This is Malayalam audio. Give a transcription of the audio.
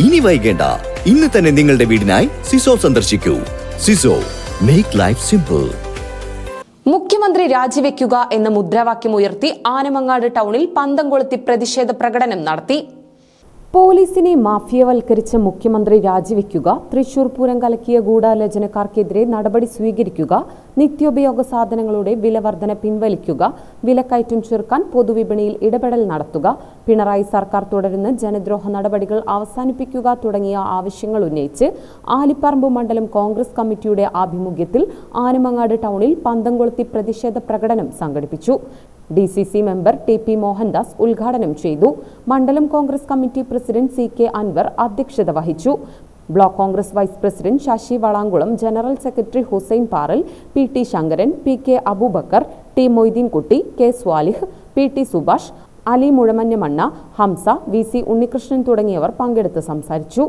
ഇനി വൈകേണ്ട, ഇന്ന് തന്നെ നിങ്ങളുടെ വീടിനായി സിസോ സന്ദർശിക്കൂ. സിസോ, മേക്ക് ലൈഫ് സിമ്പിൾ. മുഖ്യമന്ത്രി രാജിവെക്കുക എന്ന മുദ്രാവാക്യം ഉയർത്തി ആനമങ്ങാട് ടൗണിൽ പന്തം കൊളുത്തി പ്രതിഷേധ പ്രകടനം നടത്തി. പോലീസിനെ മാഫിയവൽക്കരിച്ച മുഖ്യമന്ത്രി രാജിവെക്കുക, തൃശൂർ പൂരം കലക്കിയ ഗൂഢാലോചനക്കാർക്കെതിരെ നടപടി സ്വീകരിക്കുക, നിത്യോപയോഗ സാധനങ്ങളുടെ വിലവർധന പിൻവലിക്കുക, വിലക്കയറ്റം ചെറുക്കാൻ പൊതുവിപണിയിൽ ഇടപെടൽ നടത്തുക, പിണറായി സർക്കാർ തുടരുന്ന ജനദ്രോഹ നടപടികൾ അവസാനിപ്പിക്കുക തുടങ്ങിയ ആവശ്യങ്ങൾ ഉന്നയിച്ച് ആലിപ്പറമ്പ് മണ്ഡലം കോൺഗ്രസ് കമ്മിറ്റിയുടെ ആഭിമുഖ്യത്തിൽ ആനമങ്ങാട് ടൗണിൽ പന്തം കൊളുത്തി പ്രതിഷേധ പ്രകടനം സംഘടിപ്പിച്ചു. DCC മെമ്പർ TP മോഹൻദാസ് ഉദ്ഘാടനം ചെയ്തു. മണ്ഡലം Congress committee president CK Anwar അധ്യക്ഷത വഹിച്ചു. Block Congress vice president Sasi Valankulam, general secretary Hussain Paral, PT Sankaran, PK Aboobacker, T Moideenkutty, K Swalih, PT Subhash, Ali മുഴമഞ്ഞമണ്ണ, ഹംസ, VC ഉണ്ണികൃഷ്ണൻ തുടങ്ങിയവർ പങ്കെടുത്ത് സംസാരിച്ചു.